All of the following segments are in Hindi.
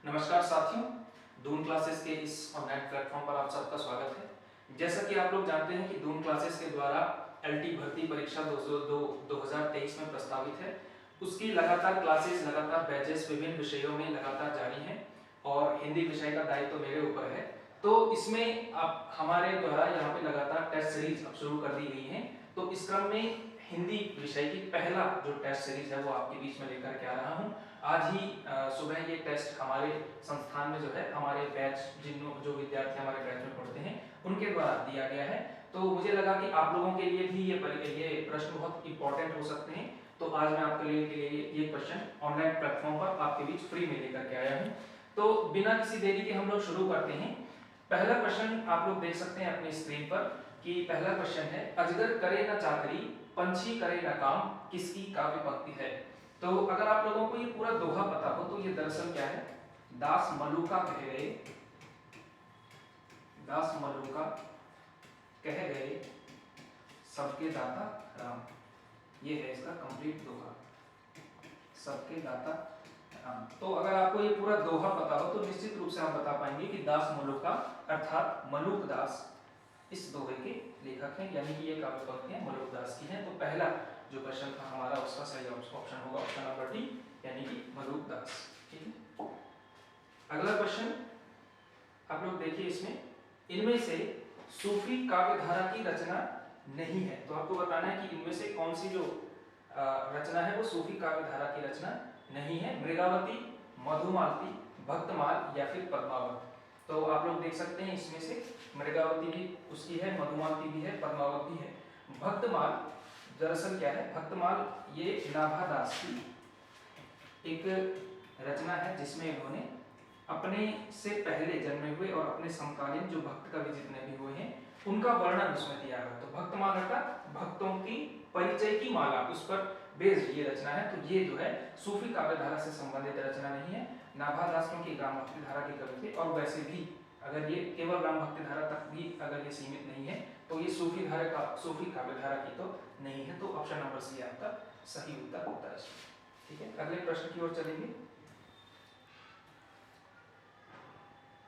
नमस्कार साथियों, दून क्लासेस के इस ऑनलाइन प्लेटफॉर्म पर आप सबका स्वागत है। जैसा कि आप लोग जानते हैं कि दून क्लासेस के द्वारा एलटी भर्ती परीक्षा 2023 में प्रस्तावित है। उसकी लगातार क्लासेस, लगातार बैचेस विभिन्न विषयों में लगातार जारी हैं और हिंदी विषय का दायित्व तो मेरे ऊपर है। तो इसमें आप हमारे द्वारा यहाँ पे लगातार टेस्ट सीरीज अब शुरू कर दी गई है। तो इस क्रम में हिंदी विषय की पहला जो टेस्ट सीरीज है वो आपके बीच में लेकर के आ रहा हूँ। आज ही सुबह ये टेस्ट हमारे संस्थान में जो है हमारे बैच जो विद्यार्थी हमारे बैच में पढ़ते हैं उनके द्वारा दिया गया है। तो मुझे लगा कि आप लोगों के लिए भी ये प्रश्न बहुत इंपॉर्टेंट हो सकते हैं। तो आज मैं आपके लिए ये क्वेश्चन ऑनलाइन प्लेटफॉर्म पर आपके बीच फ्री में लेकर के आया हूँ। तो बिना किसी देरी के हम लोग शुरू करते हैं। पहला क्वेश्चन आप लोग देख सकते हैं अपनी स्क्रीन पर कि पहला क्वेश्चन है, अजगर करे न चाकरी, पंछी करे न काम, किसकी काव्य पंक्ति है। तो अगर आप लोगों को ये पूरा दोहा पता हो तो ये दरअसल क्या है, दास मलूका कह गए, दास मलूका कह गए सबके दाता राम। ये है इसका कंप्लीट दोहा, सबके दाता राम। तो अगर आपको ये पूरा दोहा पता हो तो निश्चित रूप से आप बता पाएंगे कि दास मलूका अर्थात मलूक दास इस दोहे के लेखक हैं, यानी कि ये काव्य पंक्तियां मलूक दास की हैं। तो पहला जो क्वेश्चन था हमारा उसका सही ऑप्शन होगा ऑप्शन नंबर डी, यानी कि मलूक दास। ठीक है, अगला क्वेश्चन आप लोग देखिए, इसमें इनमें से सूफी काव्य धारा की रचना नहीं है। तो आपको बताना है कि इनमें से कौन सी जो रचना है वो सूफी काव्य धारा की रचना नहीं है। मृगावती, मधुमालती, भक्तमाल या फिर पद्मावत। तो आप लोग देख सकते हैं इसमें से मृगावती भी उसकी है, मधुमालती भी है, पद्मावत भी है। भक्तमाल दरअसल क्या है, भक्तमाल ये नाभादास की एक रचना है जिसमें इन्होंने अपने से पहले जन्मे हुए और अपने समकालीन जो भक्त कवि जितने भी हुए हैं उनका वर्णन उसमें दिया है। तो भक्तमाल अर्थात भक्तों की परिचय की माला, उस पर बेस्ड ये रचना है। तो ये जो है सूफी काव्य धारा से संबंधित रचना नहीं है। नाभादास क्योंकि ग्राम भक्ति धारा के कवि थे, और वैसे भी अगर ये केवल ग्राम भक्ति धारा तक भी अगर ये सीमित नहीं है तो ये सूफी काव्य धारा की तो नहीं है। तो ऑप्शन नंबर सी आपका सही उत्तर होता है। ठीक है, अगले प्रश्न की ओर चलेंगे।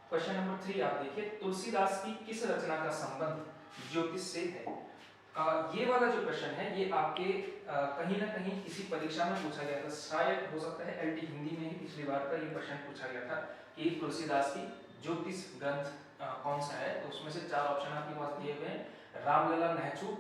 क्वेश्चन नंबर 3 आप देखिए, तुलसीदास की किस रचना का संबंध ज्योतिष से है। ये वाला जो प्रश्न है ये आपके कहीं ना कहीं किसी परीक्षा में पूछा गया था, शायद हो सकता है एलटी हिंदी में ही पिछली बार का ये प्रश्न पूछा गया था कि तुलसीदास की ज्योतिष ग्रंथ कौन सा है। तो उसमें से 4 ऑप्शन आपके पास दिए हुए हैं, रामलला नहचू,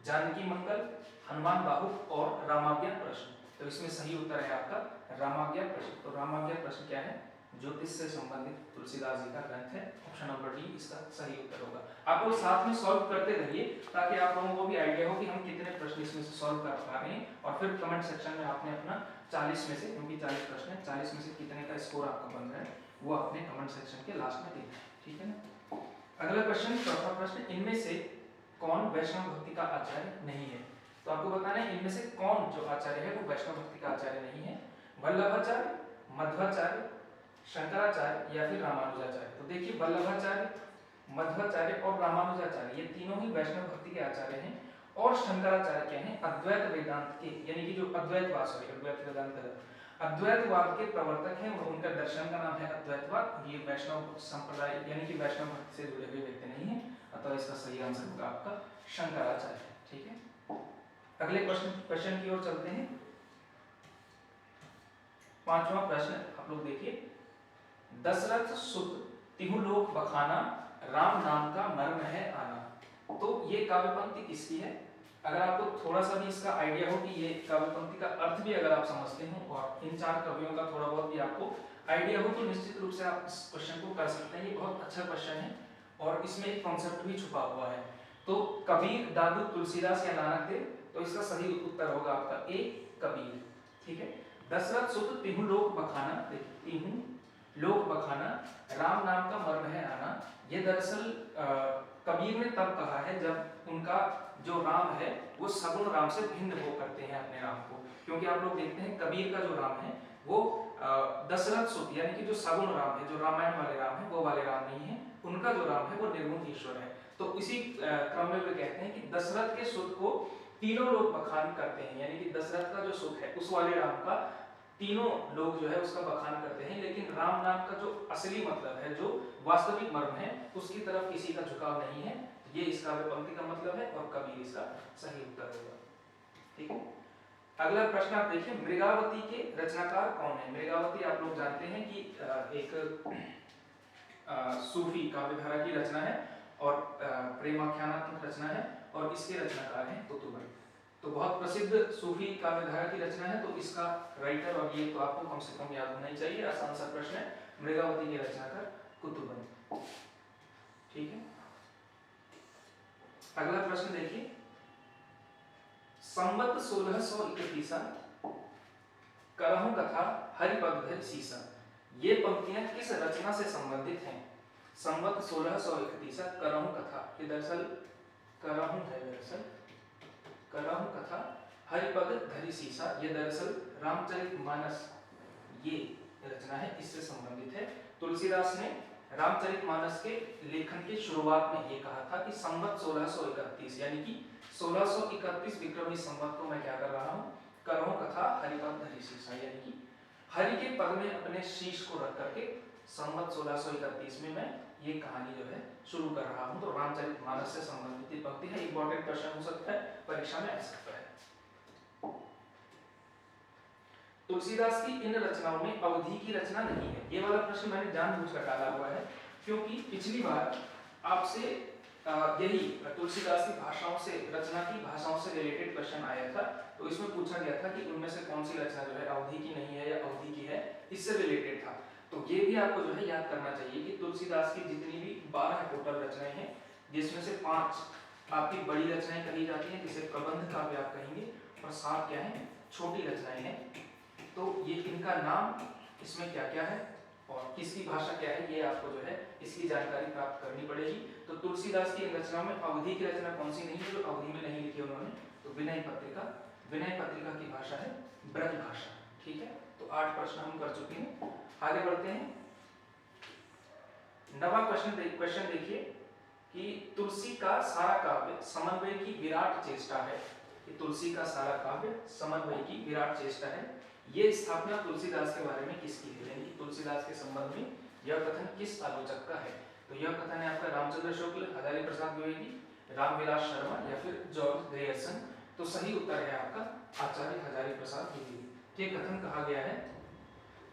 जानकी मंगल, हनुमान बाहु और रामाज्ञा प्रश्न। तो इसमें सही उत्तर है आपका रामाज्ञा प्रश्न। तो रामाज्ञा प्रश्न क्या है, ज्योतिष से संबंधित तुलसीदास जी का ग्रंथ है। ऑप्शन नंबर डी इसका सही उत्तर होगा। आप लोग साथ में सॉल्व करते रहिए ताकि आप लोगों को भी आइडिया हो कि हम कितने प्रश्न इसमें से सॉल्व कर पा रहे हैं, और फिर कमेंट सेक्शन में आपने अपना 40 में से, क्योंकि 40 प्रश्न है, 40 में से कितने का स्कोर आपका बन रहा है वो आपने कमेंट सेक्शन के लास्ट में देना है। ठीक है ना। अगला क्वेश्चन, चौथा प्रश्न, इनमें से कौन वैष्णव भक्ति का आचार्य नहीं है। तो आपको बताना है इनमें से कौन जो आचार्य है वो वैष्णव भक्ति का आचार्य नहीं है। वल्लभाचार्य, मध्वाचार्य, शंकराचार्य या फिर रामानुजाचार्य। तो देखिए वल्लभाचार्य, मध्वाचार्य और रामानुजाचार्य ये तीनों ही वैष्णव भक्ति के आचार्य हैं। और शंकराचार्य क्या हैं, अद्वैत वेदांत के, यानी कि जो अद्वैतवाद के प्रवर्तक हैं। उनका दर्शन का नाम है अद्वैतवाद। ये वैष्णव संप्रदाय यानी कि वैष्णव भक्ति से जुड़े हुए व्यक्ति नहीं है, अतः इसका सही आंसर होगा आपका शंकराचार्य। ठीक है, अगले क्वेश्चन की ओर चलते हैं। 5वां प्रश्न आप लोग देखिए, दशरथ सुत तिहु लोक बखाना, राम नाम का मर्म है आना। तो ये काव्य पंक्ति किसकी है। अगर आपको थोड़ा सा भी इसका आइडिया हो कि ये काव्य पंक्ति का अर्थ भी अगर आप समझते हो और इन 4 कवियों का थोड़ा बहुत भी आपको आइडिया हो तो निश्चित रूप से आप इस क्वेश्चन को कर सकते हैं। ये बहुत अच्छा क्वेश्चन है और इसमें एक कॉन्सेप्ट भी छुपा हुआ है। तो कबीर, दादू, तुलसीदास या नानक देव। तो इसका सही उत्तर होगा आपका ए कबीर। ठीक है, दशरथ सुत तिहु लोक बखाना, तिहु लोक बखाना, राम नाम का मर्म है आना। ये दरअसल कबीर ने तब कहा है जब उनका जो राम है वो सगुण राम से भिन्न वो करते हैं अपने राम को। क्योंकि आप लोग देखते हैं कबीर का जो राम है वो दशरथ सुत यानी कि जो सगुण राम है, जो रामायण वाले राम है वो वाले राम नहीं है। उनका जो राम है वो निर्गुण ईश्वर है। तो इसी क्रम में वे कहते हैं कि दशरथ के सुत को तीनों लोग बखान करते हैं, यानी कि दशरथ का जो सुत है उस वाले राम का तीनों लोग जो है उसका बखान करते हैं, लेकिन राम नाम का जो असली मतलब है, जो वास्तविक मर्म है, उसकी तरफ किसी का झुकाव नहीं है। ये इस काव्य पंक्ति का मतलब है और कबीर इसका सही उत्तर होगा। ठीक है, अगला प्रश्न आप देखिए, मृगावती के रचनाकार कौन है? मृगावती आप लोग जानते हैं कि एक सूफी काव्यधारा की रचना है और प्रेमाख्यानात्मक रचना है और इसके रचनाकार हैं कुतुबन। तो बहुत प्रसिद्ध सूफी काव्यधारा की रचना है, तो इसका राइटर और ये तो आपको कम से कम याद होना ही चाहिए, आसान सा प्रश्न है। मृगावती के रचनाकार कुतुबन। ठीक है, अगला प्रश्न देखिए, संवत 1631 करहु कथा हरिपद धरि सीसा, ये पंक्तियां किस रचना से संबंधित हैं? संवत 1631 करहु कथा, ये दरअसल करहु है, दरअसल करहु कथा हरिपद धरि सीसा, ये दरअसल रामचरितमानस ये रचना है, इससे संबंधित है। तुलसीदास ने रामचरितमानस के लेखन की शुरुआत में ये कहा था कि संवत 1631 यानी कि 1631 विक्रमी संवत को मैं क्या कर रहा हूँ, करहु कथा हरिपद धरि सीसा, यानी कि हरि के पद में अपने शीश को रख करके संवत 1631 में मैं ये कहानी जो है शुरू कर रहा हूँ। तो रामचरितमानस से संबंधित पंक्ति है, इंपॉर्टेंट क्वेश्चन हो सकता है, परीक्षा में आ सकता है। तुलसीदास की इन रचनाओं में अवधि की रचना नहीं है, ये वाला प्रश्न मैंने जानबूझकर डाला हुआ है, क्योंकि पिछली बार आपसे यही तुलसीदास की भाषाओं से, रचना की भाषाओं से रिलेटेड क्वेश्चन आया था। तो इसमें पूछा गया था कि उनमें से कौन सी रचना जो है अवधि की नहीं है या अवधि की है, इससे रिलेटेड था। तो ये भी आपको जो है याद करना चाहिए कि तुलसीदास की जितनी भी 12 टोटल रचनाएं हैं, जिसमें से 5 आपकी बड़ी रचनाएं कही जाती हैं, जिसे प्रबंध काव्य आप कहेंगे, और 7 क्या है, छोटी रचनाएं हैं। तो ये इनका नाम इसमें क्या क्या है और किसकी भाषा क्या है, ये आपको जो है इसकी जानकारी प्राप्त करनी पड़ेगी। तो तुलसीदास की रचनाओं में अवधि की रचना कौन सी नहीं है, जो अवधि में नहीं लिखी उन्होंने, तो विनय पत्रिका, विनय पत्रिका की भाषा है ब्रज भाषा। ठीक है, तो 8 प्रश्न हम कर चुके हैं, आगे बढ़ते हैं। नवा क्वेश्चन देखिए कि तुलसी का सारा काव्य समन्वय की विराट चेष्टा है, कि तुलसी का सारा काव्य समन्वय की विराट चेष्टा है, ये स्थापना तुलसीदास के बारे में किसकी है, यानी तुलसीदास के संबंध में यह कथन किस आलोचक का है? तो यह कथन है आपका रामचंद्र शुक्ल, हजारी प्रसाद द्विवेदी, रामविलास शर्मा या फिर जॉर्ज ग्रेयर्सन। तो सही उत्तर है आपका आचार्य हजारी प्रसाद द्विवेदी। ये कथन कहा गया है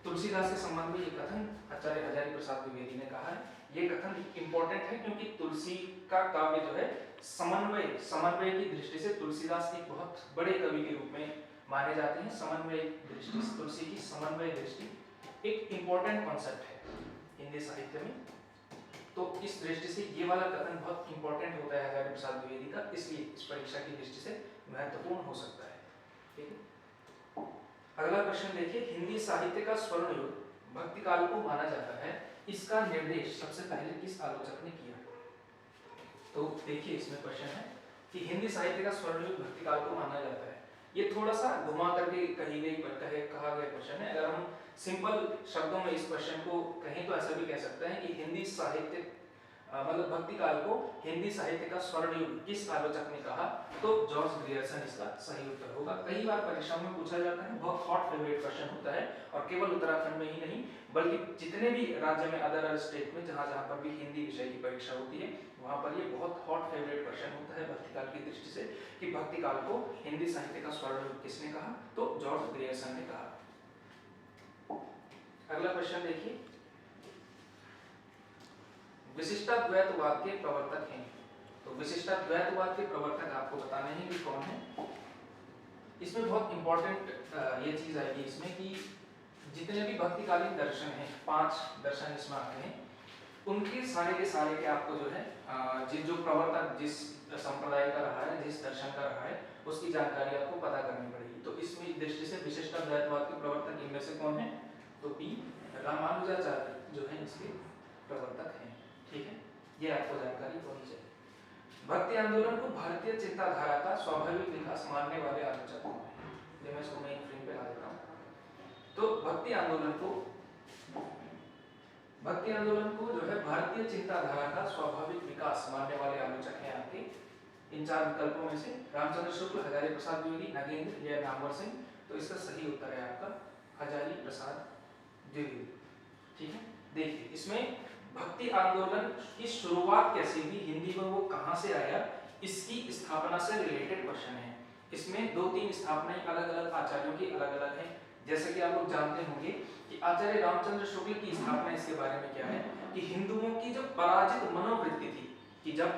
तुलसीदास के संबंध में, ये कथन आचार्य हजारी प्रसाद द्विवेदी ने कहा है। ये कथन इंपॉर्टेंट है क्योंकि तुलसी का काव्य जो है समन्वय की दृष्टि से तुलसीदास एक बहुत बड़े कवि के रूप में माने जाते हैं। समन्वय दृष्टि, तुलसी की समन्वय दृष्टि एक इंपॉर्टेंट कॉन्सेप्ट है हिंदी साहित्य में। तो इस दृष्टि से ये वाला कथन बहुत इंपॉर्टेंट होता है हजारी प्रसाद द्विवेदी का, इसलिए इस परीक्षा की दृष्टि से महत्वपूर्ण हो सकता है। ठीक है, अगला प्रश्न देखिए, हिंदी साहित्य का स्वर्ण युग भक्ति काल को माना जाता है, इसका निर्देश सबसे पहले किस आलोचक ने किया? तो देखिए इसमें क्वेश्चन है कि हिंदी साहित्य का स्वर्ण युग भक्ति काल को माना जाता है, ये थोड़ा सा घुमा करके कहा गया क्वेश्चन है। अगर हम सिंपल शब्दों में इस क्वेश्चन को कहें तो ऐसा भी कह सकते हैं कि हिंदी साहित्य मतलब भक्ति काल को हिंदी साहित्य का स्वर्ण युग किस आलोचक ने कहा, तो जॉर्ज ग्रियर्सन इसका सही उत्तर होगा। कई बार परीक्षा में पूछा जाता है, बहुत हॉट फेवरेट क्वेश्चन होता है, और केवल उत्तराखंड में ही नहीं बल्कि जितने भी राज्य में अदर स्टेट में जहाँ पर भी हिंदी विषय की परीक्षा होती है, वहाँ पर ये बहुत हॉट फेवरेट क्वेश्चन होता है भक्ति काल की दृष्टि से, कि भक्ति काल को हिंदी साहित्य का स्वर्ण युग किसने कहा, तो जॉर्ज ग्रियर्सन ने कहा। अगला क्वेश्चन देखिए, विशिष्टाद्वैतवाद के प्रवर्तक हैं, तो विशिष्टाद्वैतवाद के प्रवर्तक आपको बताने हैं कि कौन है। इसमें बहुत इंपॉर्टेंट ये चीज आएगी इसमें कि जितने भी भक्तिकालीन दर्शन हैं, 5 दर्शन इसमें आते हैं, उनके सारे के सारे के आपको जो है जो प्रवर्तक जिस संप्रदाय का रहा है, जिस दर्शन का रहा है, उसकी जानकारी आपको पता करनी पड़ेगी। तो इसमें दृष्टि से विशिष्टाद्वैतवाद के प्रवर्तक इनमें से कौन है, तो पी रामानुजाचार्य जो है इसके प्रवर्तक हैं। ठीक है, ये आपको जानकारी होनी चाहिए। भक्ति आंदोलन को भारतीय चिंताधारा का स्वाभाविक विकास मानने वाले आलोचक कौन हैं? ये मैं इसको मेन फ्रेम पे ला देता हूँ। तो भक्ति आंदोलन को जो है भारतीय चिंताधारा का स्वाभाविक विकास मानने वाले आलोचक हैं आपके इन 4 विकल्पों में से रामचंद्र शुक्ल, हजारी प्रसाद द्विवेदी, नगेंद्र या नामवर सिंह। तो इसका सही उत्तर है आपका हजारी प्रसाद द्विवेदी। ठीक है, देखिए इसमें भक्ति आंदोलन की शुरुआत कैसे हुई, हिंदी में वो कहाँ से आया, इसकी स्थापना से रिलेटेड क्वेश्चन है। इसमें 2-3 स्थापनाएं अलग अलग आचार्यों की अलग अलग हैं। जैसे कि आप लोग जानते होंगे कि आचार्य रामचंद्र शुक्ल की स्थापना इसके बारे में क्या है कि हिंदुओं की जो पराजित मनोवृत्ति थी कि जब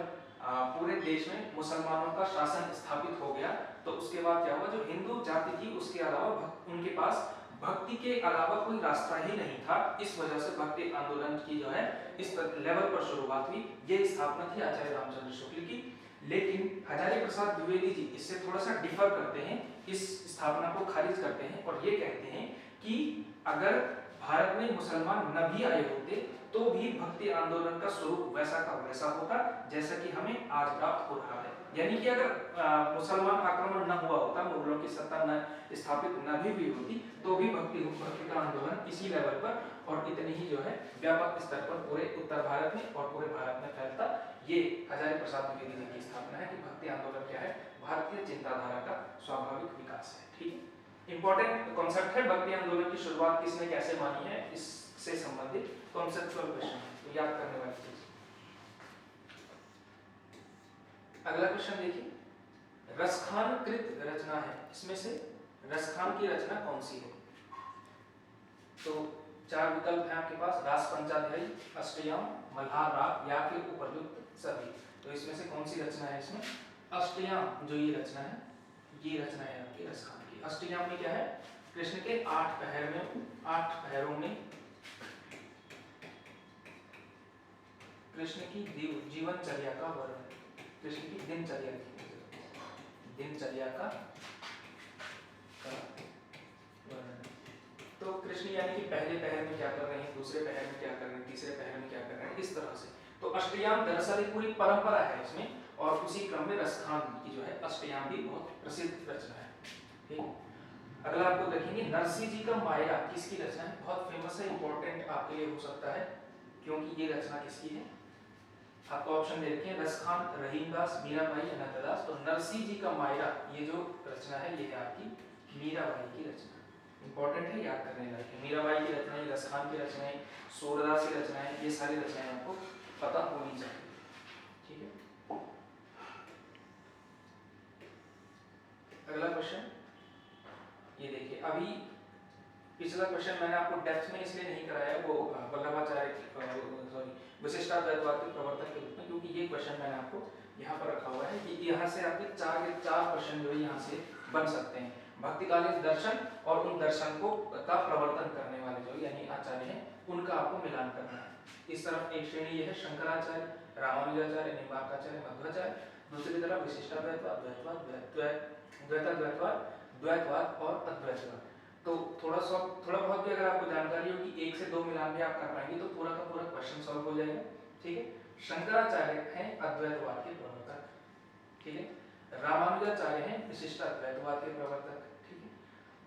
पूरे देश में मुसलमानों का शासन स्थापित हो गया तो उसके बाद क्या हुआ, जो हिंदू जाति थी उसके अलावा उनके पास भक्ति के अलावा कोई रास्ता ही नहीं था। इस वजह से भक्ति आंदोलन की जो है इस लेवल पर शुरुआत हुई। ये स्थापना थी आचार्य रामचंद्र शुक्ल की। लेकिन हजारी प्रसाद द्विवेदी जी इससे थोड़ा सा डिफर करते हैं, इस स्थापना को खारिज करते हैं और ये कहते हैं कि अगर भारत में मुसलमान न भी आए होते तो भी भक्ति आंदोलन का स्वरूप वैसा का वैसा होता जैसा कि हमें आज प्राप्त हो रहा है। यानी कि अगर मुसलमान आक्रमण न हुआ होता, मुगलों की सत्ता न स्थापित न भी हुई होती तो भी भक्ति का आंदोलन इसी लेवल पर और इतनी ही जो है व्यापक स्तर पर पूरे उत्तर भारत में और पूरे भारत में फैलता। ये हजारी प्रसाद द्विवेदी जी की स्थापना है कि भक्ति आंदोलन क्या है, भारतीय चिंताधारा का स्वाभाविक विकास है। ठीक है, इंपॉर्टेंट कॉन्सेप्ट है। भक्ति आंदोलन की शुरुआत किसने कैसे मानी है, इससे संबंधित कॉन्सेप्चुअल क्वेश्चन है, तो याद करने वाली चीज। अगला क्वेश्चन देखिए, रसखान कृत रचना है, इसमें से रसखान की रचना कौन सी है? तो 4 विकल्प हैं आपके पास, रास पंचाध्यायी, अष्टयाम, मल्हार राग या फिर उपर्युक्त सभी। तो इसमें से कौन सी रचना है? इसमें अष्टयाम जो ये रचना है, ये रचना है आपकी रसखान की। अष्टयाम में क्या है, कृष्ण के 8 पहर में, 8 पहरों में कृष्ण की जीवनचर्या का वर्णन, कृष्ण की दिनचर्या का वर्णन। तो कृष्ण यानी कि पहले पहर में क्या कर रहे हैं, दूसरे पहर में क्या कर रहे हैं, तीसरे पहर में क्या कर रहे हैं, इस तरह से। तो अष्टयाम दरअसल एक पूरी परंपरा है इसमें, और उसी क्रम में रसखान की जो है अष्टयाम भी बहुत प्रसिद्ध रचना है। ठीक, अगला आपको देखेंगे नरसिंह जी का मायरा किसकी रचना है? बहुत फेमस है, इंपॉर्टेंट आपके लिए हो सकता है क्योंकि ये रचना किसकी है। आपको ऑप्शन दे रखे हैं रसखान, रहीमदास, मीराबाई, अनंतदास। तो नरसिंह जी का मायरा ये जो रचना है ये है आपकी मीराबाई की रचना। इंपॉर्टेंट है, याद करने लायक है। मीराबाई की रचनाएं, रसखान की रचनाएं, सूरदास की रचनाएं, ये सारी रचनाएं आपको पता होनी चाहिए। ठीक है, अगला क्वेश्चन ये देखिए। अभी पिछला क्वेश्चन मैंने आपको डेप्थ में इसलिए नहीं कराया, वो वल्लभाचार्य विशिष्टाद्वैतवाद के प्रवर्तक के रूप में, क्योंकि ये क्वेश्चन मैंने आपको यहाँ पर रखा हुआ है कि यहाँ से आपके 4 के 4 क्वेश्चन जो है यहाँ से बन सकते हैं। भक्तिकालीन दर्शन और उन दर्शन को का प्रवर्तन करने वाले जो यानी आचार्य हैं उनका आपको मिलान करना है। इस तरफ एक श्रेणी है शंकराचार्य, रामानुजाचार्य, निम्बार्काचार्य, मध्वाचार्य, दूसरी तरफ विशिष्टाद्वैतवाद, द्वैताद्वैतवाद, द्वैतवाद और अद्वैतवाद। तो थोड़ा बहुत भी अगर आपको जानकारी हो कि 1 से 2 मिलान भी आप कर पाएंगे तो पूरा का पूरा क्वेश्चन सॉल्व हो जाएगा। ठीक है, शंकराचार्य हैं अद्वैतवाद के प्रवर्तक, ठीक है, रामानुजाचार्य हैं विशिष्टाद्वैतवाद के प्रवर्तक, ठीक है,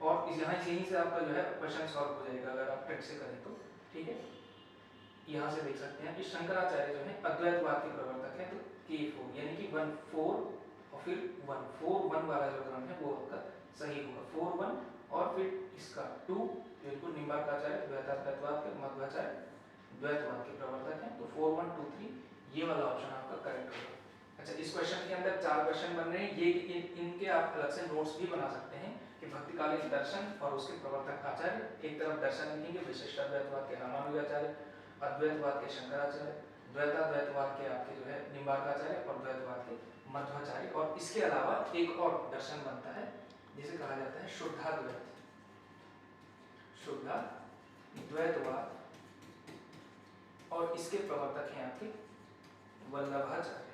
और यहाँ यहीं से आपका जो है क्वेश्चन सॉल्व हो जाएगा अगर आप ट्रिक से करें तो। ठीक है, यहाँ से देख सकते हैं कि शंकराचार्य जो है अद्वैतवाद के प्रवर्तक हैं। तो K4 यानी कि 1 4 और फिर 1 4 1 वाला जो क्रम है वो आपका सही होगा। 4 1 और फिर इसका 2 बिल्कुल निम्बार्काचार्य द्वैताद्वैतवाद के, मध्वाचार्य द्वैतवाद के प्रवर्तक हैं। तो 4 1 2 3 ये वाला ऑप्शन आपका करेक्ट होगा। अच्छा, इस क्वेश्चन के अंदर 4 क्वेश्चन बन रहे हैं, ये इनके आप अलग से नोट्स भी बना सकते हैं कि भक्तिकालीन दर्शन और उसके प्रवर्तक आचार्य। एक तरफ दर्शन लिखेंगे विशिष्टाद्वैतवाद के रामानुजाचार्य, अद्वैतवाद के शंकराचार्य, द्वैताद्वैतवाद के आपके जो है निम्बार्काचार्य और द्वैतवाद के मध्वाचार्य। और इसके अलावा एक और दर्शन बनता है जिसे कहा जाता है शुद्धाद्वैत, शुद्धाद्वैतवाद, और इसके प्रवर्तक हैं आपके वल्लभाचार्य।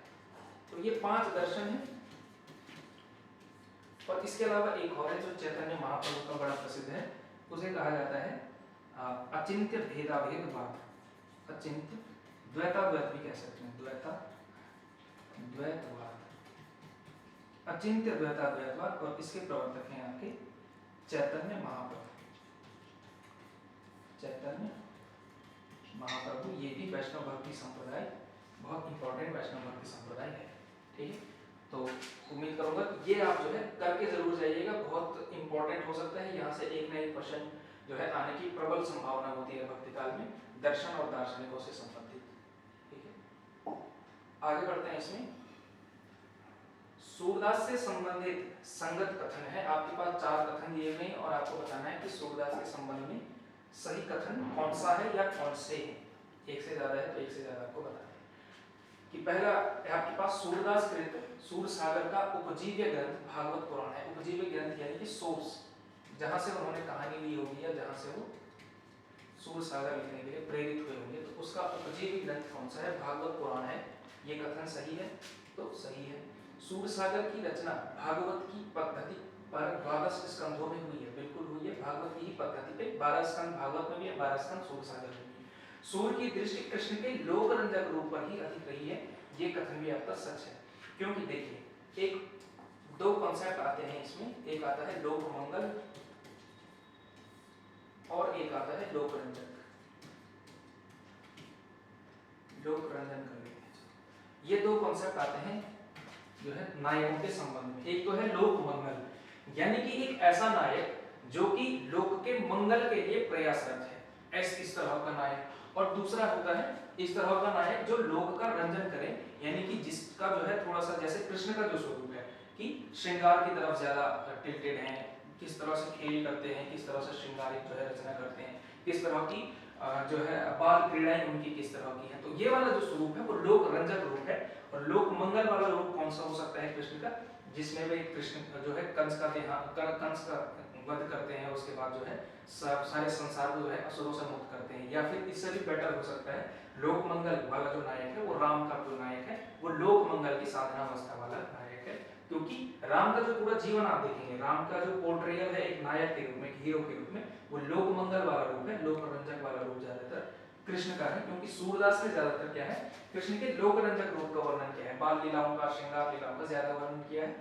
तो ये 5 दर्शन हैं। और इसके अलावा एक और है जो चैतन्य महाप्रभु का बड़ा प्रसिद्ध है, उसे कहा जाता है अचिंत्य भेदाभेदवाद, अचिंत्य द्वैताद्वैत भी कह सकते हैं, द्वैतवाद, अचिंत्य द्वैताद्वैतवाद। और इसके प्रवर्तक हैं आपके चैतन्य महाप्रभु, चैतन्य महाप्रभु। ये भी वैष्णव भक्ति संप्रदाय, बहुत इंपॉर्टेंट वैष्णव भक्ति संप्रदाय है। ठीक है, तो उम्मीद करूंगा ये आप जो है करके जरूर जाइएगा, बहुत इंपॉर्टेंट हो सकता है। यहाँ से एक ना एक क्वेश्चन जो है आने की प्रबल संभावना होती है भक्ति काल में, दर्शन और दार्शनिकों से संबंधित। ठीक है, आगे बढ़ते हैं। इसमें सूरदास से संबंधित संगत कथन है। आपके पास 4 कथन दिए गए और आपको बताना है कि सूरदास के संबंध में सही कथन कौन सा है या कौन से हैं। एक से ज्यादा है तो एक से ज्यादा आपको बताना है। कि पहला है आपके पास सूरदास कृत सूरसागर का उपजीव्य ग्रंथ भागवत पुराण है। उपजीव्य ग्रंथ यानी कि सोर्स, जहां से उन्होंने कहानी ली होगी या जहां से वो सूरसागर लिखने के लिए प्रेरित हुए होंगे, तो उसका उपजीव्य ग्रंथ कौन सा है? भागवत पुराण है। ये कथन सही है तो सही है। सूरसागर की रचना भागवत की पद्धति पर 12 स्कंधों में हुई है। बिल्कुल हुई है, भागवत की ही पद्धति पे 12 स्कंध भागवत में भी है, 12 स्कंध सूरसागर में भी है। सूर्य की दृष्टि कृष्ण के लोकरंजक रूप पर ही अधिक रही है। ये कथन भी आपका सच है, क्योंकि देखिए एक 2 कॉन्सेप्ट आते हैं इसमें। एक आता है लोक मंगल और एक आता है लोकरंजक। लोकरंजन कर लेते हैं। ये 2 कॉन्सेप्ट आते हैं जो है नायकों के संबंध में। एक तो है लोक मंगल, यानी कि एक ऐसा नायक जो कि लोक के मंगल के लिए प्रयासरत है, इस तरह का नायक। और दूसरा होता है इस तरह का नायक जो लोक का रंजन करे, यानी कि जिसका जो है थोड़ा सा जैसे कृष्ण का जो स्वरूप है कि श्रृंगार की तरफ ज्यादा टिल्टेड हैं, किस तरह से खेल करते हैं, किस तरह से श्रृंगारिक जो है रचना करते हैं, किस तरह की जो है बाल क्रीड़ाएं उनकी किस तरह की है। तो ये वाला जो स्वरूप है वो लोक रंजक रूप है। और लोक मंगल वाला रूप कौन सा हो सकता है कृष्ण का? जिसमें वे कृष्ण जो है कंस का वध करते हैं, उसके बाद जो है सारे संसार को जो है असुरों से मुक्त करते हैं। या फिर इससे भी बेटर हो सकता है लोक मंगल वाला जो नायक है वो राम का जो नायक है वो लोक मंगल की साधना अवस्था वाला नायक है। क्योंकि राम का जो पूरा जीवन आप देखेंगे, राम का जो पोर्ट्रेयल है एक नायक के रूप में, हीरो के रूप में, वो लोक मंगल वाला रूप है। लोक रंजक वाला रूप ज्यादातर कृष्ण का है, क्योंकि सूरदास में ज्यादातर क्या है कृष्ण के लोक रंजक रूप का वर्णन किया है, बाल लीलाओं का, श्रृंगार लीलाओं का ज्यादा वर्णन किया है।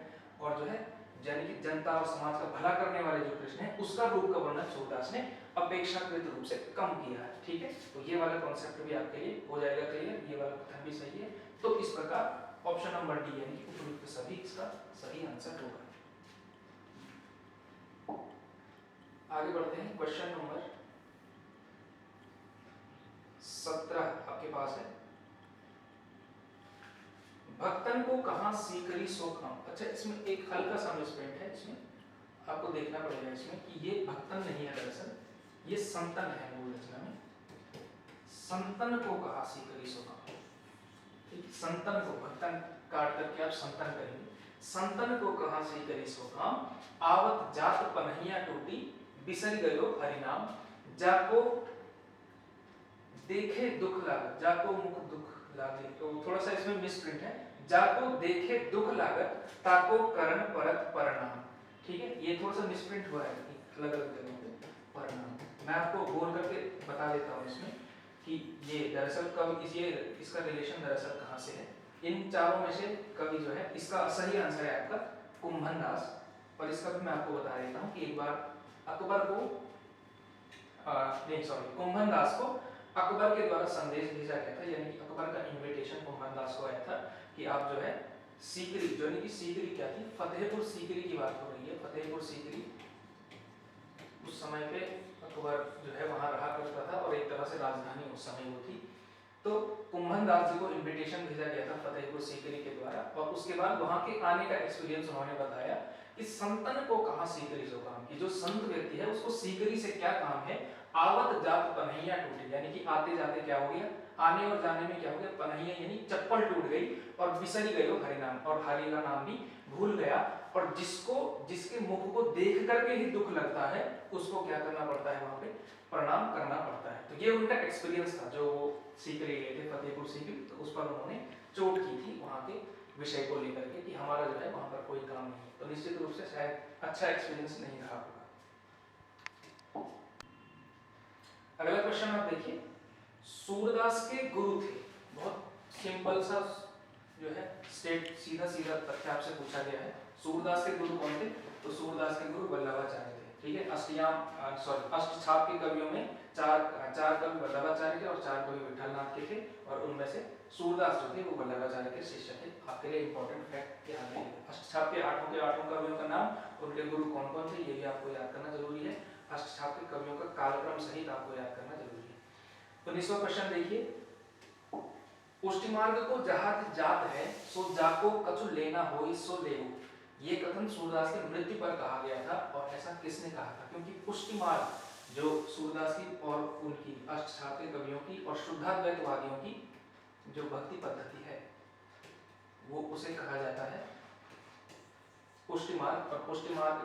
और जो है यानी कि जनता और समाज का भला करने वाले जो कृष्ण है उसका रूप का वर्णन सूरदास ने अपेक्षाकृत रूप से कम किया है। ठीक है, तो ये वाला कॉन्सेप्ट भी आपके लिए हो जाएगा क्लियर, ये वाला कथन भी सही है। तो इस प्रकार ऑप्शन नंबर डी यानी कि उपयुक्त सभी इसका सही आंसर होगा। आगे बढ़ते हैं, क्वेश्चन नंबर 17 आपके पास है। भक्तन को कहां सीकरी सो काम। अच्छा, इसमें एक हल्का सा मिसप्रिंट है, इसमें आपको देखना पड़ेगा इसमें कि ये भक्तन नहीं है, दरअसल ये संतन है। मूल रचना में संतन को कहा सीकरी सो काम। ठीक, संतन को भक्तन काट करके आप संतन करेंगे। संतन को कहां सीकरी सो काम, आवत जात पनहिया टूटी, बिसर गयो हरिनाम, जाको देखे दुख लागत, जाको मुख दुख लागे। तो थोड़ा सा इसमें मिसप्रिंट है, जाको देखे दुख लागत, ताको करण परत परनाम। ठीक है, ये थोड़ा सा मिसप्रिंट हुआ है अलग अलग जगहों पे परनाम। मैं आपको बोल करके बता देता हूँ इसमें कि ये दरअसल कवि इसका रिलेशन दरअसल कहाँ से है। इन चारों में से कवि जो है इसका सही आंसर है आपका कुंभन दास। और इसका भी मैं आपको बता देता हूँ कि एक बार अकबर को कुंभन दास को अकबर के द्वारा संदेश भेजा गया था, यानी कि अकबर का इनविटेशन कुंभन दास को आया था कि आप जो है सीकरी, जो यानी कि सीकरी क्या थी, फतेहपुर सीकरी की बात हो रही है। फतेहपुर सीकरी उस समय पे अकबर जो है वहां रहा करता था और एक तरह से राजधानी उस समय वो थी। तो कुंभन दास जी को इनविटेशन भेजा गया था फतेहपुर सीकरी के द्वारा, और उसके बाद वहां के आने का एक्सपीरियंस उन्होंने बताया कि संतन को कहां सीकरी सो काम, की जो संत व्यक्ति है उसको सीकरी से क्या काम है। आवत जात पनहिया टूटी, यानी कि आते जाते क्या हो गया, आने और जाने में क्या हो गया, पनहिया यानी चप्पल टूट गई, और बिसरी गयो हरिनाम, और हरि का नाम भी भूल गया। और जिसके मुख को देख करके ही दुख लगता है उसको क्या करना पड़ता है, वहां पे प्रणाम करना पड़ता है। तो ये उनका एक्सपीरियंस था जो वो सीकरी गए थे फतेहपुर सीकरी, तो उस पर उन्होंने चोट की थी वहां के विषय को लेकर के कि हमारा जो है वहां पर कोई काम नहीं। तो निश्चित रूप से शायद अच्छा एक्सपीरियंस नहीं रहा होगा। अगला क्वेश्चन आप देखिए, सूरदास के गुरु थे। बहुत सिंपल सा जो है सीधा सीधा तथ्य आपसे पूछा गया है। सूरदास के गुरु कौन थे? तो सूरदास के गुरु वल्लभाचार्य थे। ठीक है, अष्टछाप के कवियों में चार कवि वल्लभाचार्य थे और 4 कवि विठलनाथ के थे, और उनमें से सूरदास जो थे वो वल्लभाचार्य के शिष्य थे। आपके लिए इंपॉर्टेंट फैक्ट याद रखिएगा। अष्टछाप के 8 कवियों का नाम, उनके गुरु कौन कौन थे ये भी आपको याद करना जरूरी है। अष्टछाप के कवियों का कालक्रम सहित आपको याद करना जरूरी है। 19वां क्वेश्चन देखिए, पुष्टिमार्ग को जहाज जात है सो जाको कछु लेना होई सो लेऊ, ये कथन सूरदास की मृत्यु पर कहा गया था और ऐसा किसने कहा था? क्योंकि पुष्टिमार्ग जो सूरदास की और उनकी अष्टछाप के कवियों की और शुद्धाद्वैतवादियों की जो भक्ति पद्धति है वो उसे कहा जाता है पुष्टिमार्ग। और पुष्टिमार्ग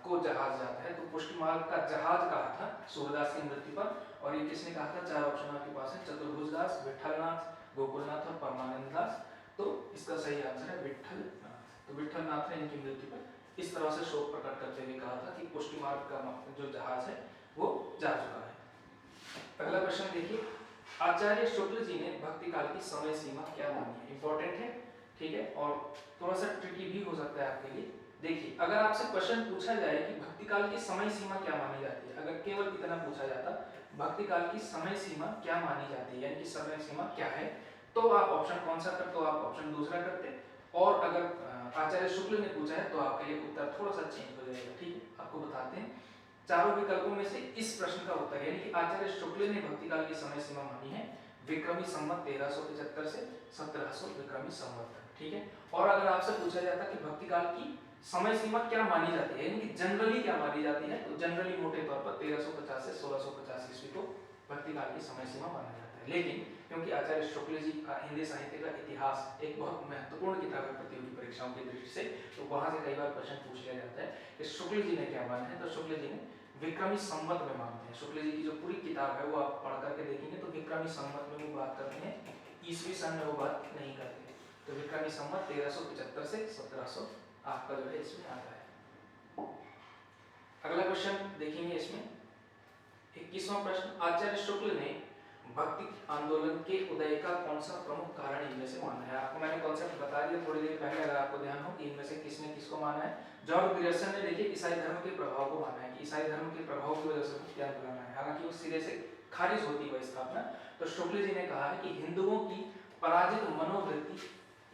को जहाज जाता है, तो पुष्टिमार्ग का जहाज कहा था सूरदास की मृत्यु पर। और ये किसने कहा था? चार ऑप्शन आपके पास है, चतुर्भुज दास, विठलनाथ, गोकुलनाथ और परमानंद दास। तो इसका सही आंसर है विठलनाथ। तो विठलनाथ ने इनकी मृत्यु पर इस तरह से शोक प्रकट करते हुए कहा था कि पुष्टिमार्ग का जो जहाज है वो जा चुका है। अगला क्वेश्चन देखिए, आचार्य शुक्ल जी ने भक्ति काल की समय सीमा क्या मानी है? इंपॉर्टेंट है, ठीक है, और थोड़ा सा ट्रिकी भी हो सकता है आपके लिए। देखिए, अगर आपसे क्वेश्चन पूछा जाए कि भक्ति काल की समय सीमा क्या मानी जाती है, अगर केवल इतना पूछा जाता भक्ति काल की समय सीमा क्या मानी जाती है, यानी कि समय सीमा क्या है, तो आप ऑप्शन कौन सा करते? तो आप ऑप्शन दूसरा करते। और अगर आचार्य शुक्ल ने पूछा है तो आपके लिए उत्तर थोड़ा सा चेंज हो जाएगा, ठीक है। आपको बताते हैं चारों विकल्पों में से इस प्रश्न का उत्तर, यानी कि आचार्य शुक्ल ने भक्ति काल की समय सीमा मानी है विक्रमी संवत 1375 से 1700 विक्रमी संवत, ठीक है। और अगर आपसे पूछा जाता कि भक्ति काल की समय सीमा क्या मानी जाती है, यानी कि जनरली क्या मानी जाती है, तो जनरली मोटे तौर पर 1350 से 1650 ईस्वी को भक्ति काल की समय सीमा माना जाता है। लेकिन क्योंकि आचार्य शुक्ल जी का हिंदी साहित्य का इतिहास एक बहुत महत्वपूर्ण किताब है प्रतियोगी परीक्षाओं की दृष्टि से, तो वहां से कई बार प्रश्न पूछ लिया जाता है कि शुक्ल जी ने क्या माना है, तो शुक्ल जी ने विक्रमी संवत में मानते हैं। शुक्ल जी की जो पूरी किताब है वो आप पढ़ करके देखेंगे तो विक्रमी संवत में वो बात करते हैं, ईस्वी सन में वो बात नहीं करते। तो विक्रमी संवत 1375 से 1700 आपका जो है इसमें आता है। अगला क्वेश्चन देखेंगे इसमें 21वां प्रश्न, आचार्य शुक्ल ने भक्ति आंदोलन के उदय का कौन सा प्रमुख कारण इनमें से माना है? आपको मैंने कॉन्सेप्ट बता दिया थोड़ी देर पहले, अगर आपको ध्यान हो कि इनमें से किसने किसको माना है। जॉर्ज ग्रियर्सन ने देखिए ईसाई धर्म के प्रभाव को माना है कि ईसाई धर्म के प्रभाव की वजह से भक्ति आंदोलन है, हालांकि वो सिरे से खारिज होती है स्थापना। तो शुक्ल जी ने कहा है कि हिंदुओं की पराजित मनोवृत्ति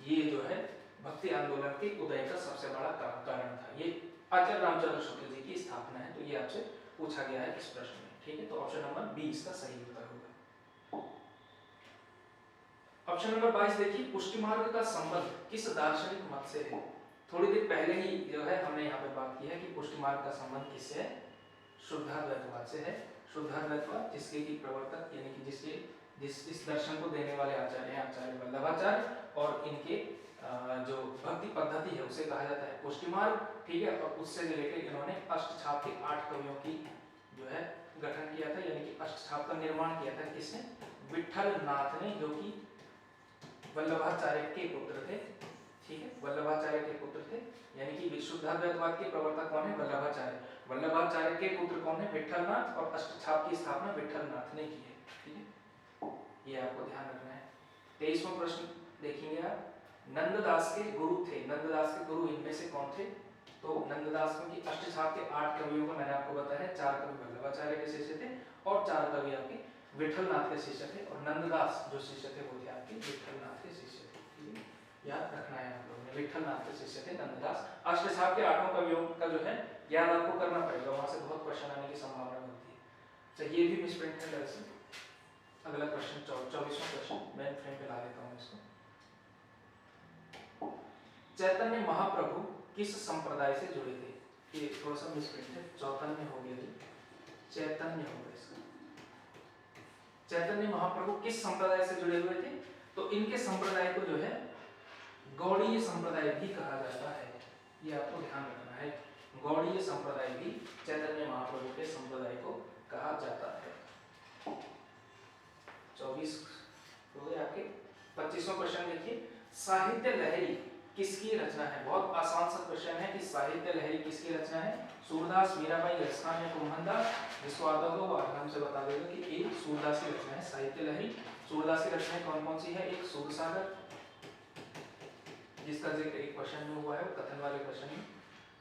ये जो है भक्ति आंदोलन के उदय का सबसे बड़ा कारण था। ये आचार्य रामचंद्र शुक्ल जी की स्थापना है। तो ये आपसे पूछा गया है इस प्रश्न में, ठीक है। तो ऑप्शन नंबर बी इसका सही उत्तर होगा। ऑप्शन नंबर 22 देखिए, पुष्टिमार्ग का संबंध किस दार्शनिक मत से है? थोड़ी देर पहले ही जो है हमने यहाँ पे बात की है कि पुष्टिमार्ग का संबंध किससे है? शुद्धाद्वैतवाद से है। शुद्धाद्वैतवाद जिसके की प्रवर्तक यानी कि इस दर्शन को देने वाले आचार्य हैं आचार्य वल्लभाचार्य, और इनके जो भक्ति पद्धति है उसे कहा जाता है पुष्टिमार्ग, ठीक है। और उससे रिलेटेड इन्होंने अष्टछाप के 8 कवियों की जो है गठन किया था, यानी कि अष्टछाप का निर्माण किया था किसने? विठल नाथ ने, जो कि वल्लभाचार्य के पुत्र थे, ठीक है। वल्लभाचार्य के पुत्र थे, यानी कि शुद्धाद्वैतवाद के प्रवर्तक कौन है? वल्लभाचार्य। वल्लभाचार्य के पुत्र कौन है? विठलनाथ। और अष्टछाप की स्थापना विठलनाथ ने की है, ठीक है। ये आपको ध्यान रखना है। 23वां प्रश्न देखेंगे आप, नंददास के गुरु थे, नंददास के गुरु इनमें से कौन थे? तो नंददास की अष्टछाप के 8 कवियों को मैंने आपको बताया, 4 कवि वल्लभाचार्य के शिष्य थे और 4 कवि आपके विठलनाथ के शिष्य थे, और नंददास जो शिष्य थे वो थे आपके विठलनाथ के शिष्य थे, ठीक है। याद रखना है आप लोगों ने, विठलनाथ के शिष्य थे नंददास। अष्टछाप के 8 कवियों का जो है याद आपको करना पड़ेगा, वहां से बहुत क्वेश्चन आने की संभावना बनती है। तो ये भी मिसप्रिंट है दरअसल। अगला क्वेश्चन 24वां क्वेश्चन, मैं फ्रेम पे ला देता हूं इसको। चैतन्य महाप्रभु किस संप्रदाय से जुड़े थे? ये थोड़ा सा मिसप्रिंट है, चौतन्य हो गया, चैतन्य होगा इसका। चैतन्य महाप्रभु किस संप्रदाय से जुड़े हुए थे? तो इनके संप्रदाय को जो है गौड़ीय संप्रदाय भी कहा जाता है, ये आपको ध्यान रखना है। गौड़ीय संप्रदाय भी चैतन्य महाप्रभु के संप्रदाय को कहा जाता है। 24 हो गए आपके। 25वां क्वेश्चन देखिए, साहित्य लहरी किसकी रचना है? बहुत आसान सा क्वेश्चन है कि साहित्य लहरी किसकी रचना है? सूरदास, मीराबाई, रसखान या कुम्भनदास? जिसको आता होगा वो आराम से बता देगा कि एक सूरदास की रचना है साहित्य लहरी। सूरदास की रचनाएं कौन कौन सी है? एक सूरसागर, जिसका जिक्र एक क्वेश्चन में हुआ है, कथन वाले क्वेश्चन में।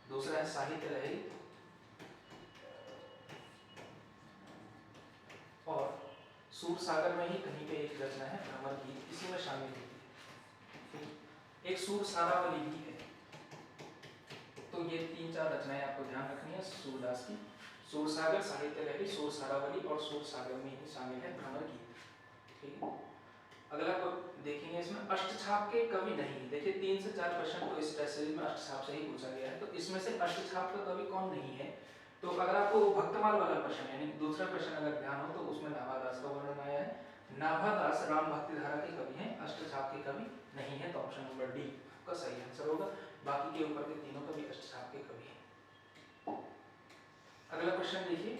दूसरा है साहित्य लहरी, और सूरसागर में ही कहीं पे एक रचना है भ्रमर गीत, इसी में शामिल होती है। एक सूरसारावली भी है। तो ये 3-4 रचनाएं आपको ध्यान रखनी है सूरदास की। सूरसागर साहित्य लहरी, सूरसारावली और सूरसागर में ही शामिल है भ्रमर गीत। ठीक है, अगला को देखेंगे, इसमें अष्टछाप के कवि नहीं। देखिए 3 से 4 क्वेश्चन तो इस टेस्ट सीरीज में अष्टछाप से ही पूछा गया है, तो इसमें से अष्टछाप का कवि कौन नहीं है। तो अगर आपको भक्तमाल वाला क्वेश्चन यानी दूसरा क्वेश्चन अगर ध्यान हो तो उसमें नाभादास का वर्णन आया है। नाभादास राम भक्ति धारा के कवि हैं, अष्टछाप के कवि नहीं है, तो ऑप्शन नंबर डी का सही आंसर होगा। बाकी के ऊपर के तीनों कवि अष्टछाप के कवि हैं। अगला क्वेश्चन देखिए,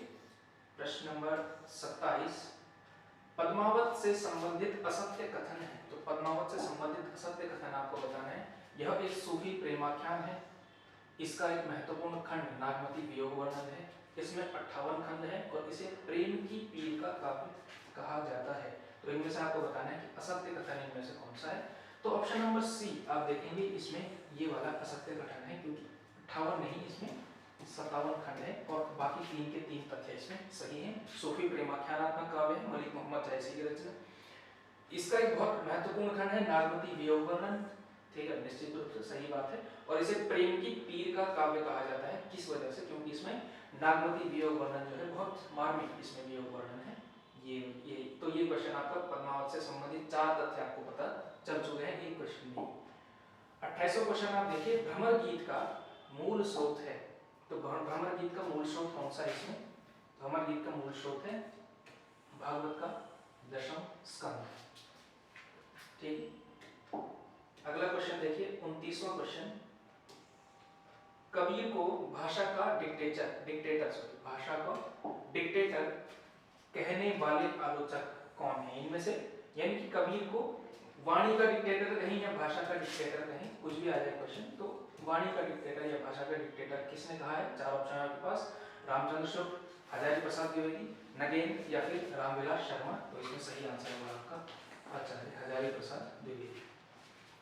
प्रश्न नंबर 27, पद्मावत से संबंधित असत्य कथन है। तो पद्मावत से संबंधित असत्य कथन आपको बताना है। यह एक सूफी प्रेमाख्यान है, इसका एक महत्वपूर्ण खंड नागमती वियोग वर्णन है, इसमें 58 खंड है और इसे प्रेम की पीर का काव्य कहा जाता है। तो इनमें से आपको बताना है कि असत्य कथन इनमें से कौन सा है। तो ऑप्शन नंबर सी आप देखेंगे, इसमें ये वाला असत्य कथन है, क्योंकि 58 नहीं, इसमें 57 खंड है और बाकी 3 के 3 तथ्य इसमें सही हैं। सूफी प्रेमाख्यानात्मक काव्य है, मलिक मोहम्मद जैसी की रचना। इसका एक बहुत महत्वपूर्ण खंड है नागमती वियोग वर्णन। ठीक है, निश्चित रूप से सही बात है। और इसे प्रेम की पीर का काव्य कहा जाता है, किस वजह से, क्योंकि इसमें नागमती वियोग वर्णन जो है बहुत मार्मिक इसमें वियोग वर्णन है। ये तो ये क्वेश्चन आपका पद्मावत से संबंधित 4 तथ्य आपको पता चल चुके हैं एक क्वेश्चन में। 28वां क्वेश्चन आप देखिए, भ्रमर गीत का मूल स्रोत है। तो भ्रमर गीत का मूल स्रोत कौन सा है इसमें। भ्रमर गीत का मूल स्रोत है भागवत का 10वां स्कंद। ठीक, अगला क्वेश्चन देखिए 29वां क्वेश्चन, कबीर को भाषा का भाषा का डिक्टेटर कहने वाले आलोचक कौन है इनमें से। यानी कि कबीर को वाणी का डिक्टेटर कहीं या भाषा का डिक्टेटर कहीं, कुछ भी आ जाए क्वेश्चन, तो वाणी का डिक्टेटर या भाषा का डिक्टेटर किसने कहा है। 4 ऑप्शन आपके पास, रामचंद्र शुक्ल, हजारी प्रसाद द्विवेदी, नगेंद्र या फिर रामविलास शर्मा। तो इसमें सही आंसर होगा आपका आचार्य हजारी प्रसाद द्विवेदी।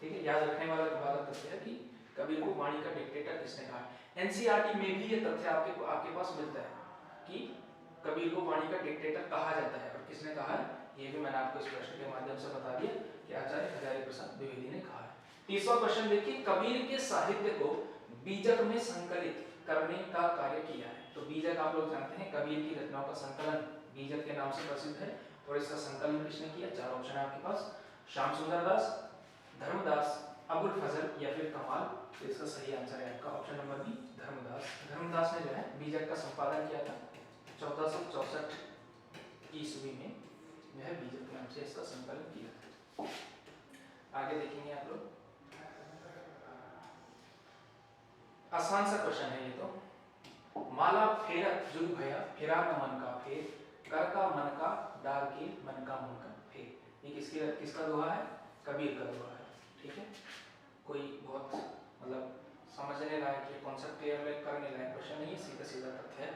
ठीक है, याद रखने वाला तथ्य है कि कबीर को वाणी का डिक्टेटर किसने कहा। एनसीईआरटी में भी ये तथ्य आपके पास मिलता है कि कबीर को वाणी का डिक्टेटर कहा जाता है, और किसने कहा है ये भी मैंने आपको इस प्रश्न के माध्यम से बता दिया कि आचार्य हजारी प्रसाद द्विवेदी ने कहा है। 30वां क्वेश्चन देखिए, कबीर के साहित्य को बीजक में संकलित करने का कार्य किया है। तो बीजक आप लोग जानते हैं, कबीर की रचनाओं का संकलन बीजक के नाम से प्रसिद्ध है, और इसका संकलन किसने किया। 4 ऑप्शन है आपके पास, श्याम सुंदर दास, धर्मदास, अबुल फजल या फिर कमाल। तो इसका सही आंसर है आपका option number B, Dharmdas. Dharmdas ने जो है बीजक का संपादन किया था 1464 ईस्वी में, यह बीजक के नाम से इसका संकलन किया था। आगे देखेंगे आप लोग, आसान सा क्वेश्चन है ये तो। माला फेरत जुग भया, फिरा न मन का फेर, कर का मन का डार के मन का मन का फेर। ये किसका दोहा है, कबीर का दोहा है। ठीक है, कोई बहुत मतलब समझने लायक या कॉन्सेप्ट क्लियर करने लायक क्वेश्चन नहीं है, सीधा सीधा तथ्य है।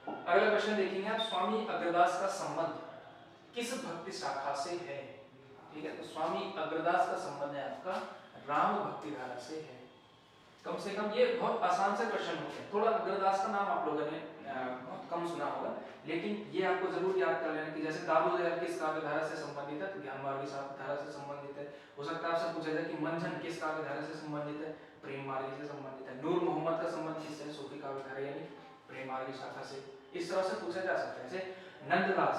अगला क्वेश्चन देखेंगे आप, स्वामी अग्रदास का संबंध किस भक्ति शाखा से है। ठीक है, तो स्वामी अग्रदास का संबंध है आपका राम भक्ति धारा से है। कम से कम ये बहुत आसान से क्वेश्चन होते हैं। थोड़ा अग्रदास का नाम आप लोगों ने बहुत कम सुना होगा, लेकिन ये आपको जरूर याद कर लेना कि जैसे दामोदर किस काव्य धारा से संबंधित है, तो ज्ञानमार्गी धारा से संबंधित है। हो सकता है आपसे पूछा जाए कि मंझन किस काव्य धारा से संबंधित है, प्रेम मार्गी से संबंधित है। नूर मोहम्मद का संबंध किससे, सूफी काव्य धारा यानी प्रेम मार्गी शाखा से। इस तरह से पूछा जा सकता है। जैसे नंददास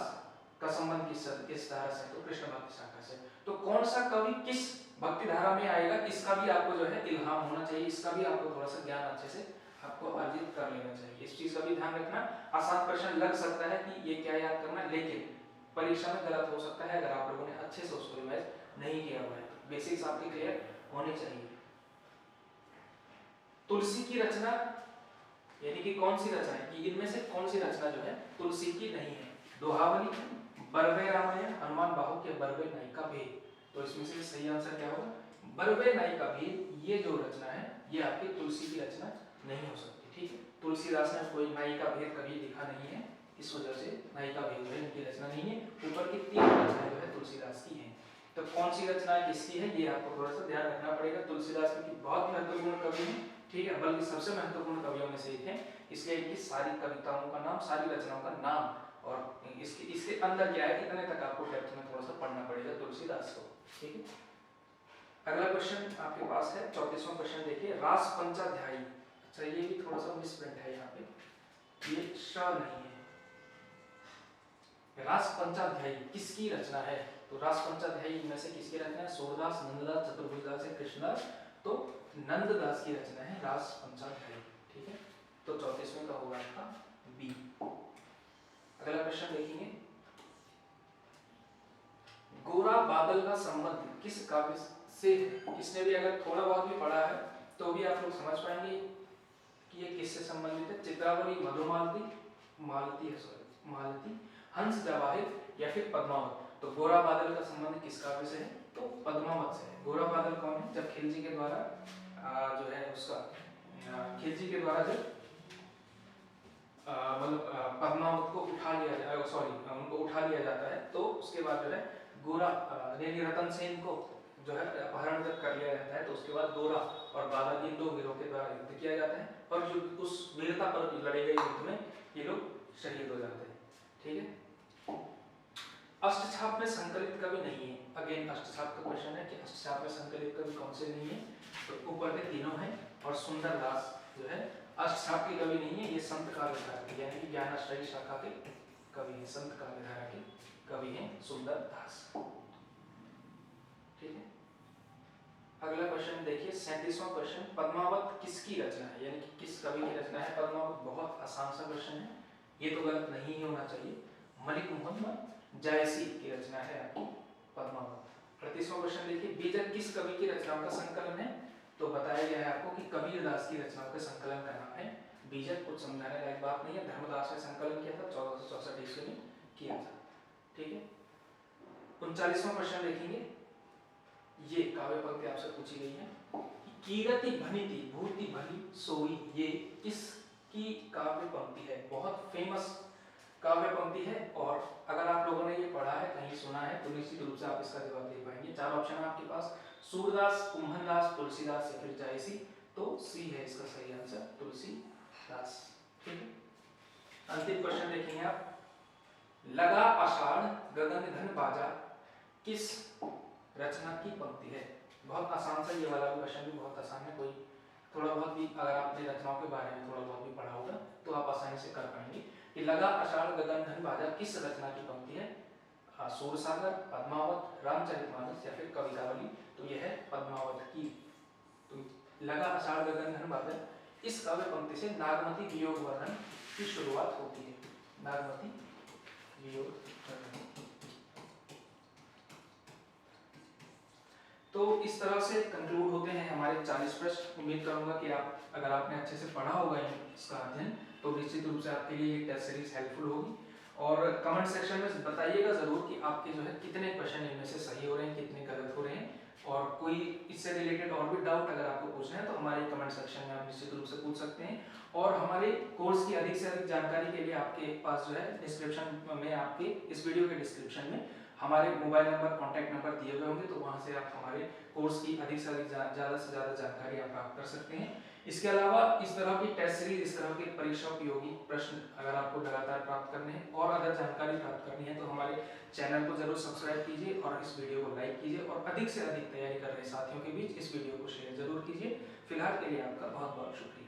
का संबंध किस धारा से, तो कृष्ण भक्ति शाखा से। तो कौन सा कवि किस भक्ति धारा में आएगा, इसका भी आपको जो है इल्हाम होना चाहिए, इसका भी आपको थोड़ा सा ज्ञान अच्छे से आपको अर्जित कर लेना चाहिए। इस चीज का भी ध्यान रखना। आसान प्रश्न लग सकता है कि ये क्या याद करना, लेकिन परीक्षा में गलत हो सकता है अगर आप लोगों ने अच्छे से उसको रिवाइज नहीं किया हुआ है। बेसिक्स आपके क्लियर होने चाहिए। तुलसी की रचना यानी कि कौन सी रचना है कि इनमें से कौन सी रचना जो है तुलसी की नहीं है। दोहावली, बरवे रामायण, हनुमान बाहु के बरवे नायिका भेद। तो इसमें से सही आंसर क्या होगा, बरवे नायिका भेद। ये जो रचना है ये आपकी तुलसी की रचना नहीं हो सकती। ठीक है, तुलसीदास ने कोई नायिका भेद कभी लिखा नहीं है, इस वजह से नायिका भेद जो है इनकी रचना नहीं है। ऊपर की 3 रचनाएं जो है तुलसीदास की हैं। तो कौन सी रचना किसकी है ये आपको थोड़ा सा ध्यान रखना पड़ेगा। तुलसीदास की बहुत महत्वपूर्ण कवि है, ठीक है, बल्कि सबसे महत्वपूर्ण कवियों में से एक है, इसलिए इनकी सारी कविताओं का नाम, सारी रचनाओं का नाम और इसके अंदर क्या है इतने तक आपको डेप्थ में थोड़ा सा पढ़ना पड़ेगा तुलसीदास को। ठीक है, अगला क्वेश्चन आपके पास है 34वां क्वेश्चन देखिए, रास पंचाध्यायी। अच्छा, ये भी थोड़ा सा मिसप्रिंट है यहाँ पे। ये श नहीं है। रास पंचाध्यायी किसकी रचना है? तो रास पंचाध्यायी में से किसकी रचना है? सूरदास, नंददास, चतुर्भुजदास या कृष्णदास? तो नंददास की रचना है रास पंचाध्यायी। ठीक है, तो 34वें का होगा आपका बी। अगला प्रश्न देखेंगे, गोरा बादल का संबंध किस काव्य से है? किसने भी अगर थोड़ा बहुत भी पढ़ा है तो भी आप लोग समझ पाएंगे कि ये किससे संबंधित है। चित्रावली, मधुमालती, मालती, हंस जवाहिर या फिर पद्मावत। तो गोरा बादल का संबंध किस काव्य से है? तो पद्मावत से है। गोरा बादल कौन है? जब खिलजी के द्वारा जो है उसका खिलजी के द्वारा जब मतलब पद्मावत को उठा लिया जाए, सॉरी उनको उठा लिया जाता है, तो उसके बाद जो है गोरा यानी रतन सेन को जो है अपहरण जब कर लिया जाता है, तो उसके बाद गोरा और बादल इन दो वीरों के द्वारा युद्ध किया जाता है और जो उस वीरता पर लड़े गए युद्ध में ये लोग शहीद हो जाते हैं। ठीक है, अष्टछाप में संकलित कवि नहीं है। अगेन अष्टछाप का क्वेश्चन है कि अष्टछाप में संकलित कवि कौन से नहीं है? तो ऊपर के तीनों हैं और सुंदर दास जो है अष्टछाप के कवि नहीं है, ये संत काव्यधारा के यानी कि ज्ञानाश्रयी शाखा के कवि हैं, संत काव्यधारा के कवि हैं सुंदर दास। ठीक है, अगला क्वेश्चन देखिए 37वां क्वेश्चन, पद्मावत किसकी रचना है? यानी कि किस कवि की रचना है पद्मावत? बहुत आसान सा क्वेश्चन है, ये तो गलत नहीं ही होना चाहिए। मलिक मोहम्मद जायसी की रचना है आपकी पद्मावत। 38वां क्वेश्चन देखिए, बीजक किस कवि की रचनाओं का संकलन है? तो बताया गया है आपको कि कबीर दास की रचनाओं के संकलन का नाम है बीजक। कुछ समझाने लायक बात नहीं है, धर्मदास ने संकलन किया था 1464 ईस्वी में किया था। ठीक है, 39वां क्वेश्चन देखेंगे, ये काव्य पंक्ति आपसे पूछी गई है, कीरति भनिति भूति भली सोई, ये किसकी काव्य पंक्ति है? बहुत फेमस काव्य पंक्ति है और अगर आप लोगों ने ये पढ़ा है, कहीं सुना है, तो निश्चित रूप से आप इसका जवाब दे पाएंगे। चार ऑप्शन है आपके पास, सूरदास, कुम्भनदास, तुलसीदास या फिर जायसी। तो सी है इसका सही आंसर, तुलसीदास। ठीक है, अंतिम क्वेश्चन देखेंगे आप, लगा आषाढ़ गगन घन बाजा किस रचना की पंक्ति है? बहुत आसान सा ये वाला क्वेश्चन भी बहुत आसान है, कोई थोड़ा बहुत भी अगर आपने रचनाओं के बारे में थोड़ा बहुत भी पढ़ा होगा तो आप आसानी से कर पाएंगे कि लगा आषाढ़ गगन घन बाजा किस रचना की पंक्ति है? सूरसागर, पद्मावत, रामचरितमानस या फिर कवितावली। तो यह है पद्मावत की। तो लगा आषाढ़ गगन घन बाजा इस काव्य पंक्ति से नागमती वियोग वर्णन की शुरुआत होती है। नागमती वियोग वर्णन। तो इस तरह से कंक्लूड होते हैं हमारे 40 प्रश्न। उम्मीद करूंगा कि आप अगर आपने अच्छे से पढ़ा होगा इसका अध्ययन तो निश्चित रूप से आपके लिए ये टेस्ट सीरीज हेल्पफुल होगी। और कमेंट सेक्शन में बताइएगा जरूर कि आपके जो है कितने क्वेश्चन इनमें से सही हो रहे हैं, कितने गलत हो रहे हैं, और कोई इससे रिलेटेड और भी डाउट अगर आपको पूछना है तो हमारे कमेंट सेक्शन में आप निश्चित रूप से पूछ सकते हैं। और हमारे कोर्स की अधिक से अधिक जानकारी के लिए आपके पास जो है डिस्क्रिप्शन में, आपके इस वीडियो के डिस्क्रिप्शन में हमारे मोबाइल नंबर, कॉन्टैक्ट नंबर दिए हुए होंगे, तो वहाँ से आप हमारे कोर्स की अधिक से अधिक ज़्यादा से ज़्यादा जानकारी आप प्राप्त कर सकते हैं। इसके अलावा इस तरह की टेस्ट सीरीज, इस तरह के परीक्षा उपयोगी प्रश्न अगर आपको लगातार प्राप्त करने हैं और अगर जानकारी प्राप्त करनी है तो हमारे चैनल को जरूर सब्सक्राइब कीजिए और इस वीडियो को लाइक कीजिए और अधिक से अधिक तैयारी कर रहे साथियों के बीच इस वीडियो को शेयर जरूर कीजिए। फिलहाल के लिए आपका बहुत बहुत शुक्रिया।